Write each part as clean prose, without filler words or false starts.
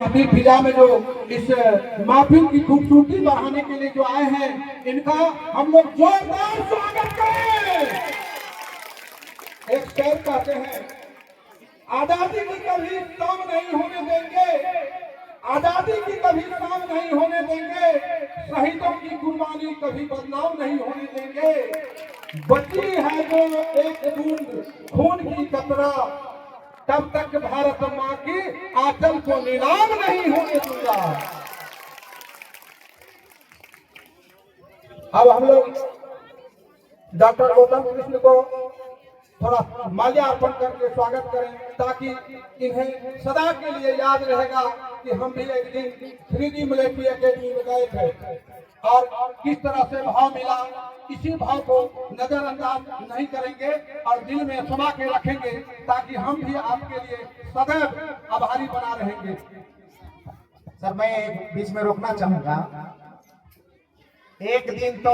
अभी फिजा में जो इस महफिल की खूबसूरती बढ़ाने के लिए जो आए हैं, इनका हम लोग जोरदार स्वागत करें। एक शेर कहते हैं, आजादी की कभी शाम नहीं होने देंगे, आजादी की कभी शाम नहीं होने देंगे, शहीदों की कुर्बानी कभी बदनाम नहीं होने देंगे। बची है जो एक बूंद खून की कतरा, तब तक भारत माँ की आंचल को नीलाम नहीं होने दूंगा। अब हम लोग डॉक्टर गौतम कृष्ण को थोड़ा माल्यार्पण करके स्वागत करें, ताकि इन्हें सदा के लिए याद रहेगा कि हम भी एक दिन 3D मिलिट्री एकेडमी में गए थे और किस तरह से भाव मिला। इसी भाव को नजरअंदाज नहीं करेंगे और दिल में समा के रखेंगे, ताकि हम भी आपके लिए सदैव आभारी बना रहेंगे। सर, मैं बीच में रोकना चाहूंगा। एक दिन तो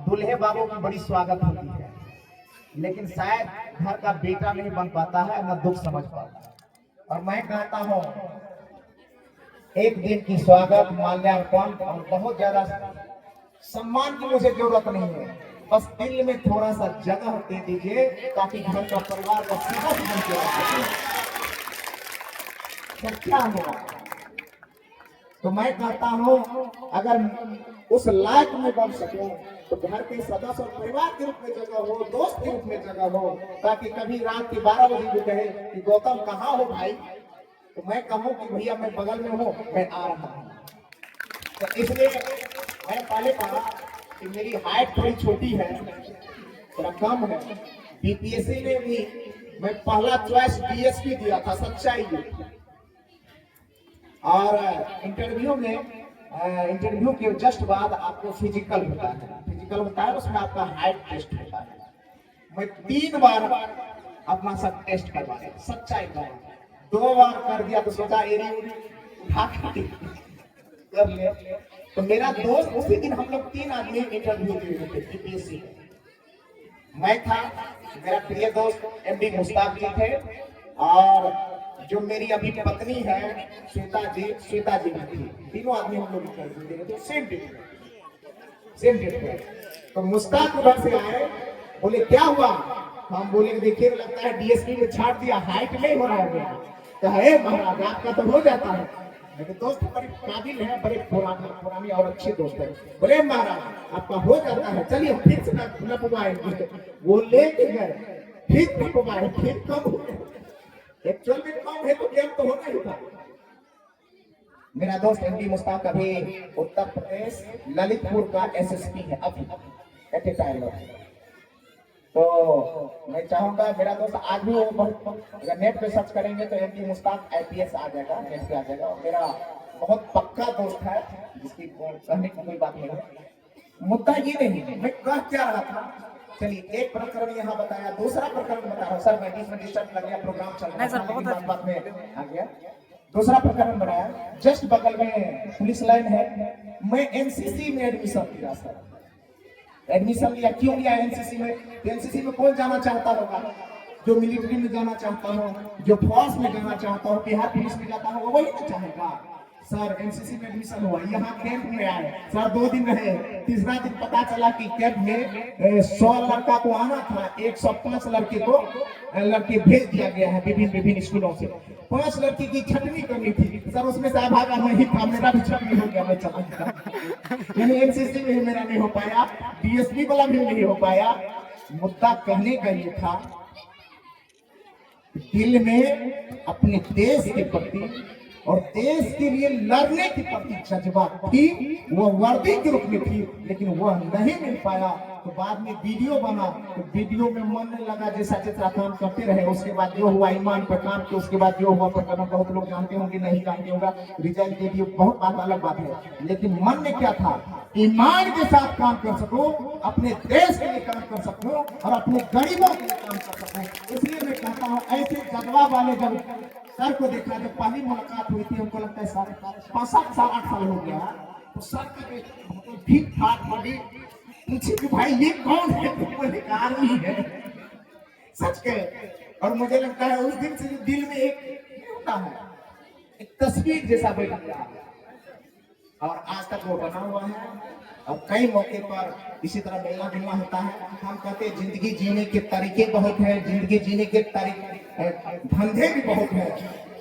दूल्हे बाबू की बड़ी स्वागत होती है, लेकिन शायद घर का बेटा नहीं बन पाता है, न दुख समझ पाता है। और मैं कहता हूँ, एक दिन की स्वागत, माल्यार्पण और बहुत ज्यादा सम्मान की मुझे जरूरत नहीं है, बस दिल में थोड़ा सा जगह दे दीजिए, ताकि घर का परिवार का सदस्य बन के रह सके। तो क्या होगा? तो मैं कहता हूँ, अगर उस लायक में बन सके तो घर के सदस्य और परिवार के रूप में जगह हो, दोस्त के रूप में जगह हो, ताकि कभी रात के 12 बजे भी कहे कि गौतम कहाँ हो भाई, तो मैं कहूँ कि भैया मैं बगल में हूँ, मैं आ रहा हूँ। तो इसलिए मैं पहले कहा कि मेरी हाइट थोड़ी छोटी है, थोड़ा कम है। बीपीएससी में भी मैं पहला चॉइस डीएसपी दिया था, सच्चाई है। और इंटरव्यू के जस्ट बाद आपको फिजिकल होता है, उसमें आपका हाइट टेस्ट होता है। मैं 3 बार अपना सब टेस्ट करवाया, सच्चाई का 2 बार कर दिया तो सोचा एरी उठा कर ले। तो मेरा दोस्त, उसी दिन हम लोग 3 आदमी इंटरव्यू दिए थे बीपीएससी। मैं था, मेरा प्रिय दोस्त एमडी मुश्ताक जी थे, और जो मेरी अभी पत्नी है श्वेता जी भी थी। तीनों आदमी हम लोग इंटरव्यू दे रहे थे, सेम डेट। तो मुश्ताक उधर से आए, बोले क्या हुआ? हम बोले देखिए लगता है डीएसपी ने छाट दिया, हाइट नहीं हो रहा है। तो है महाराज, आपका तो हो जाता है। मेरे दोस्त बड़े काबिल है, बड़े पुरानी और अच्छे दोस्त है। बोले महाराज आपका हो जाता है, चलिए फिर से नपवाएंगे। वो लेके गए, फिर नपवाए, फिर कम हो गए। एक्चुअल में कम है तो गेम तो होना ही था। मेरा दोस्त एमडी मुश्ताक अभी उत्तर प्रदेश ललितपुर का एसएसपी है अभी एट ए टाइम। तो मैं चाहूंगा, मेरा दोस्त आज भी वो अगर नेट पे सर्च करेंगे तो एमडी मुश्ताक आईपीएस आ जाएगा, नेट पे आ जाएगा। और मेरा बहुत पक्का दोस्त है, जिसकी कहने की कोई बात नहीं है। मुद्दा ये नहीं है, मैं कह क्या रहा था। चलिए, एक प्रकरण यहाँ बताया, दूसरा प्रकरण बता रहा हूँ। सर मैं बीच में डिस्टर्ब कर गया, प्रोग्राम चल रहा है, बात में आ गया। दूसरा प्रकरण बनाया, जस्ट बगल में पुलिस लाइन है। मैं एनसीसी में एडमिशन लिया सर। एडमिशन लिया, क्यों लिया एनसीसी में? एनसीसी में कौन जाना चाहता होगा? जो मिलिट्री में जाना चाहता हो, जो फोर्स में जाना चाहता हो, बिहार पुलिस में जाता हो, वही ना चाहेगा। सर एनसीसी में एडमिशन हुआ, यहाँ कैंप में आए सर, 2 दिन रहे। तीसरा दिन पता चला कि कैंप में 100 लड़का को आना था, 105 लड़के भेज दिया गया है विभिन्न स्कूलों से। 5 लड़की की छटनी करनी थी सर, उसमें से भागा नहीं था, मेरा भी छटनी हो गया, मैं चला गया। यानी एनसीसी में मेरा नहीं हो पाया, डीएसपी वाला भी नहीं हो पाया। मुद्दा कहने का ये था, दिल में अपने देश के प्रति और देश के लिए लड़ने के प्रति जज्बा थी, वह वर्दी के रूप में थी, लेकिन वह नहीं मिल पाया। तो बाद में वीडियो बना, तो वीडियो में मन नहीं लगा, जैसा काम करते रहे। उसके बाद जो हुआ, ईमान पर काम किया, उसके बाद जो हुआ प्रकरण बहुत लोग जानते होंगे, नहीं जानते होगा, रिजल्ट दे दिए, बहुत बात अलग बात है। लेकिन मन में क्या था? ईमान के साथ काम कर सको, अपने देश के लिए काम कर सको और अपने गरीबों के लिए काम कर सको। इसलिए मैं कहता हूँ, ऐसे जज्बा वाले जब सर को देखा, जब पहली मुलाकात हुई थी, हमको लगता है 5-7 साल 8 साल हो गया, तो सर का ठीक ठाक बॉडी पूछे कि भाई ये कौन है? तो आर्मी है, सच के। और मुझे लगता है उस दिन से दिल में एक होता है एक तस्वीर जैसा बैठ गया और आज तक वो बना हुआ है। और कई मौके पर इसी तरह मिलना जुलना होता है। हम कहते हैं जिंदगी जीने के तरीके बहुत है, जिंदगी जीने के धंधे भी बहुत है,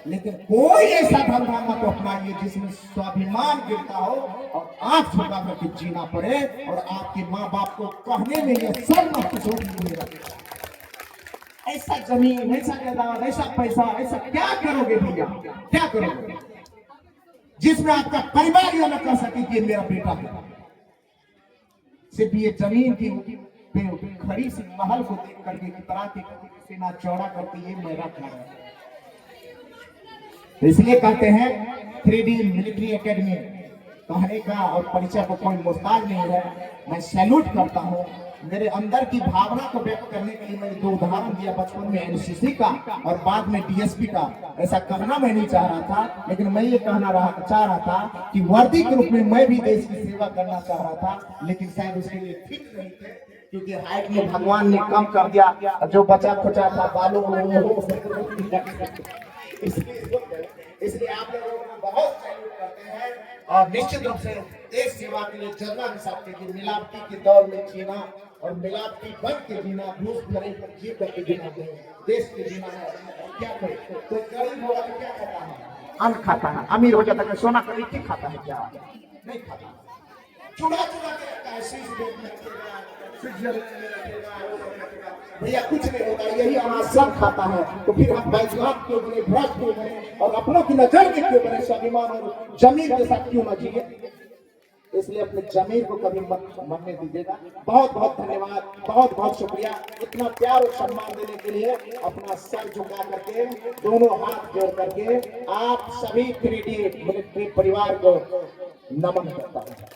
लेकिन कोई ऐसा धंधा मत अपनाइए जिसमें स्वाभिमान गिरता हो और आंख झुका करके जीना पड़े और आपके माँ बाप को कहने में ये सब महसूस नहीं रखेगा। ऐसा जमीन, ऐसा जायदाद, ऐसा पैसा, ऐसा क्या करोगे भैया, क्या करोगे जिसमें आपका परिवार यह न कह सके कि मेरा बेटा है। सिर्फ ये जमीन की खड़ी सी महल को देख करके कितना के सीना चौड़ा करके ये मैं रख रहा हूं। तो इसलिए कहते हैं 3D मिलिट्री एकेडमी कहने का और परिचय को कोई मोहताज नहीं है। मैं सैल्यूट करता हूं। मेरे अंदर की भावना को व्यक्त करने के लिए मैंने 2 उदाहरण दिया, बचपन में एनसीसी का और बाद में डीएसपी का। ऐसा कहना मैं नहीं चाह रहा था, लेकिन मैं ये कहना चाह रहा था कि वर्दी के रूप में मैं भी देश की सेवा करना चाह रहा था, लेकिन शायद उसके लिए फिट नहीं थे, क्योंकि हाइट में भगवान ने कम कर दिया। जो बचा खुचा था बालों इसलिए आप लोगों को बहुत सैल्यूट करते हैं। और निश्चित रूप से देश सेवा के लिए जलना भी सकते कि मिलावटी के दौर में जीना और मिलावटी बन के जीना, घूस भरे पर जी करके जीना, देश के जीना है। क्या करे तो गरीब होगा तो क्या खाता है, अन्न खाता है। अमीर हो जाता है सोना का लिट्टी खाता है, क्या नहीं खाता, चुड़ा चुड़ा के रखता है, शीश में रखेगा, स्विट्जरलैंड में रखेगा, भैया कुछ नहीं होता। यही अनाज सब खाता है। तो फिर हम बैजनाथ क्यों बने, भ्रष्ट क्यों बने और अपनों की नजर में क्यों बने, स्वाभिमान और जमीन के साथ क्यों न जिए। इसलिए अपने जमीन को कभी मत मरने दीजिएगा। बहुत बहुत धन्यवाद, बहुत बहुत शुक्रिया इतना प्यार और सम्मान देने के लिए। अपना सर झुका करके, दोनों हाथ जोड़ करके आप सभी 3D मिलिट्री परिवार को नमन करता हूँ।